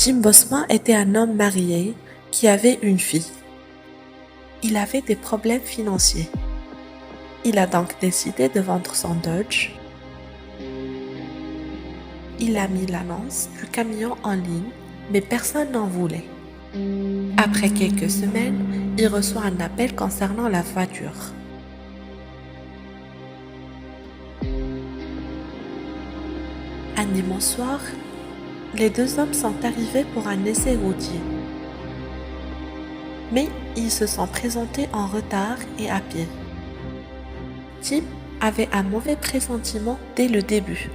Tim Bosma était un homme marié qui avait une fille. Il avait des problèmes financiers. Il a donc décidé de vendre son Dodge. Il a mis l'annonce du camion en ligne, mais personne n'en voulait. Après quelques semaines, il reçoit un appel concernant la voiture. Un dimanche soir, les deux hommes sont arrivés pour un essai routier. Mais ils se sont présentés en retard et à pied. Tim avait un mauvais pressentiment dès le début,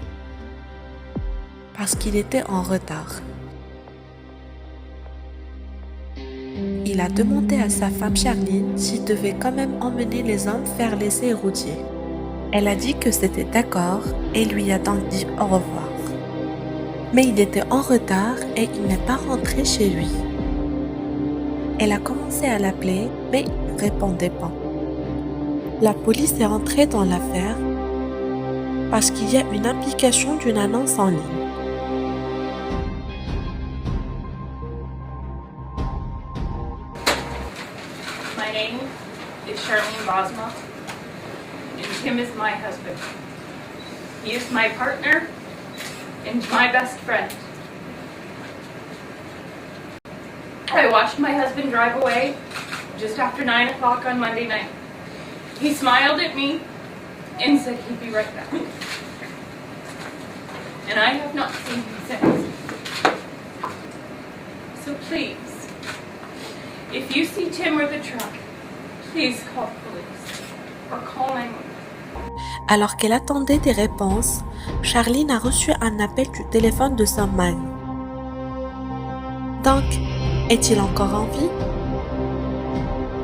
parce qu'il était en retard. Il a demandé à sa femme Charline s'il devait quand même emmener les hommes faire l'essai routier. Elle a dit que c'était d'accord et lui a donc dit au revoir. Mais il était en retard et il n'est pas rentré chez lui. Elle a commencé à l'appeler, mais il ne répondait pas. La police est entrée dans l'affaire parce qu'il y a une implication d'une annonce en ligne. My name is Charlene Bosma, and Tim is my husband. He is my partner and my best friend. I watched my husband drive away just after 9 o'clock on Monday night. He smiled at me and said he'd be right back. And I have not seen him since. So please, if you see Tim or the truck, please call police or call 911. Alors qu'elle attendait des réponses, Charline a reçu un appel du téléphone de son mari. Donc, est-il encore en vie?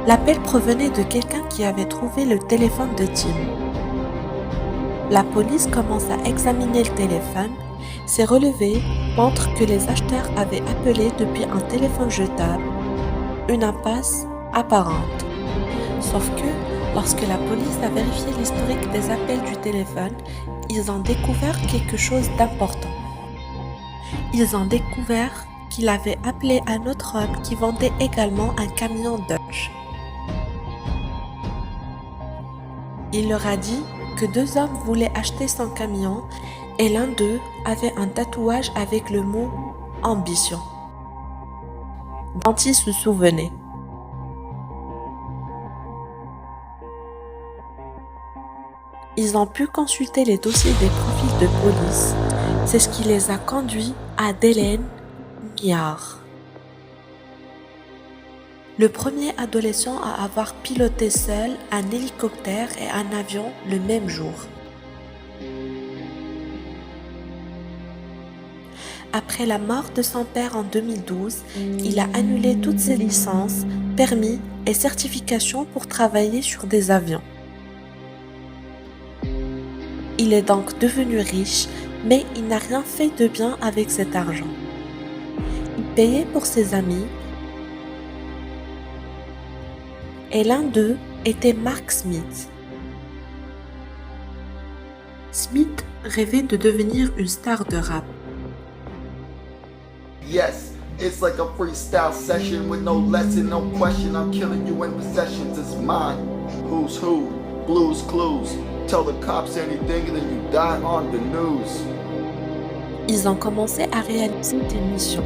L'appel provenait de quelqu'un qui avait trouvé le téléphone de Tim. La police commence à examiner le téléphone. Ses relevés montrent que les acheteurs avaient appelé depuis un téléphone jetable, une impasse apparente. Sauf que, lorsque la police a vérifié l'historique des appels du téléphone, ils ont découvert quelque chose d'important. Ils ont découvert qu'il avait appelé un autre homme qui vendait également un camion Dodge. Il leur a dit que deux hommes voulaient acheter son camion et l'un d'eux avait un tatouage avec le mot « ambition » dont il se souvenait. Ils ont pu consulter les dossiers des profils de police. C'est ce qui les a conduits à Delaine Miard, le premier adolescent à avoir piloté seul un hélicoptère et un avion le même jour. Après la mort de son père en 2012, il a annulé toutes ses licences, permis et certifications pour travailler sur des avions. Il est donc devenu riche, mais il n'a rien fait de bien avec cet argent. Il payait pour ses amis, et l'un d'eux était Mark Smith. Smith rêvait de devenir une star de rap. Yes, it's like a freestyle session with no lesson, no question. I'm killing you in possessions, it's mine. Who's who? Blues Clues. Tell the cops anything and then you die on the news. Ils ont commencé à réaliser des missions.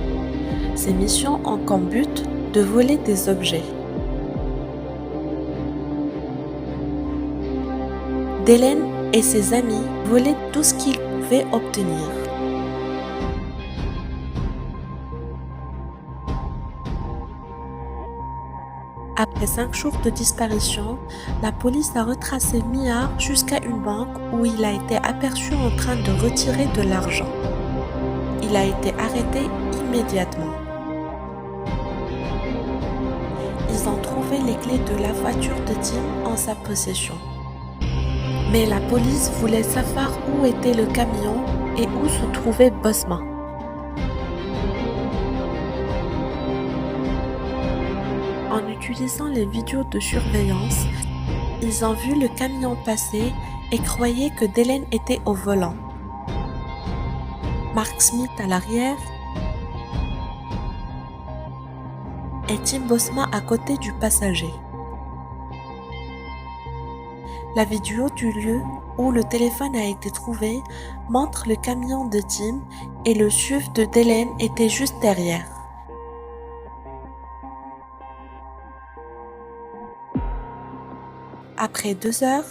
Ces missions ont comme but de voler des objets. Delaine et ses amis volaient tout ce qu'ils pouvaient obtenir. Après 5 jours de disparition, la police a retracé Miard jusqu'à une banque où il a été aperçu en train de retirer de l'argent. Il a été arrêté immédiatement. Ils ont trouvé les clés de la voiture de Tim en sa possession. Mais la police voulait savoir où était le camion et où se trouvait Bosma. En utilisant les vidéos de surveillance, ils ont vu le camion passer et croyaient que Delaine était au volant. Mark Smith à l'arrière et Tim Bosma à côté du passager. La vidéo du lieu où le téléphone a été trouvé montre le camion de Tim et le SUV de Delaine était juste derrière. Après 2 heures,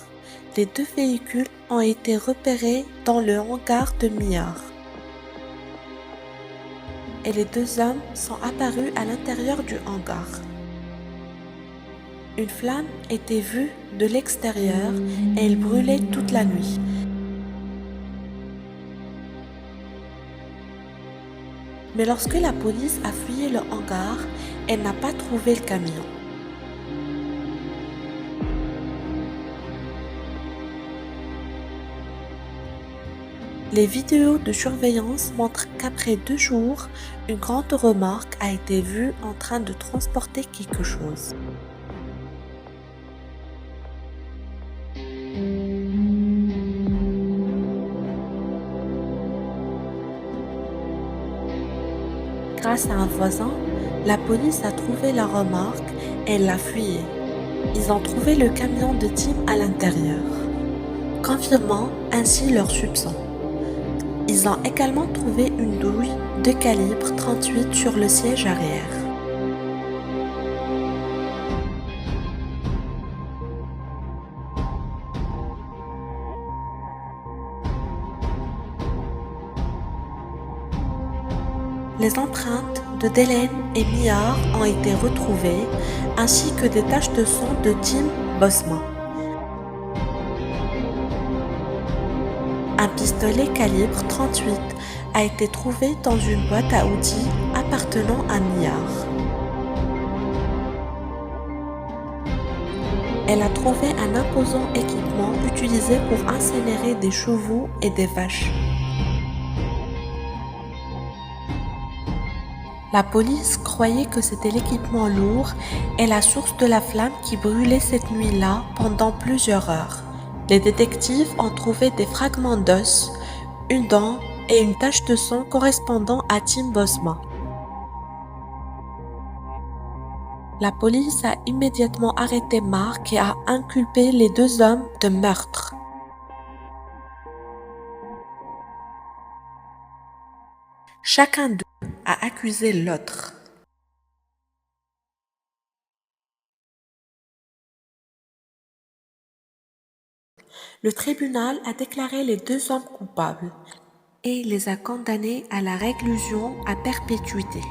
les 2 véhicules ont été repérés dans le hangar de Miyar. Et les 2 hommes sont apparus à l'intérieur du hangar. Une flamme était vue de l'extérieur et elle brûlait toute la nuit. Mais lorsque la police a fouillé le hangar, elle n'a pas trouvé le camion. Les vidéos de surveillance montrent qu'après 2 jours, une grande remorque a été vue en train de transporter quelque chose. Grâce à un voisin, la police a trouvé la remorque et l'a fouillée. Ils ont trouvé le camion de Tim à l'intérieur, confirmant ainsi leurs soupçons. Ils ont également trouvé une douille de calibre 38 sur le siège arrière. Les empreintes de Delaine et Miyar ont été retrouvées, ainsi que des taches de sang de Tim Bosma. Un pistolet calibre 38 a été trouvé dans une boîte à outils appartenant à Miyar. Elle a trouvé un imposant équipement utilisé pour incinérer des chevaux et des vaches. La police croyait que c'était l'équipement lourd et la source de la flamme qui brûlait cette nuit-là pendant plusieurs heures. Les détectives ont trouvé des fragments d'os, une dent et une tache de sang correspondant à Tim Bosma. La police a immédiatement arrêté Mark et a inculpé les 2 hommes de meurtre. Chacun d'eux a accusé l'autre. Le tribunal a déclaré les 2 hommes coupables et les a condamnés à la réclusion à perpétuité.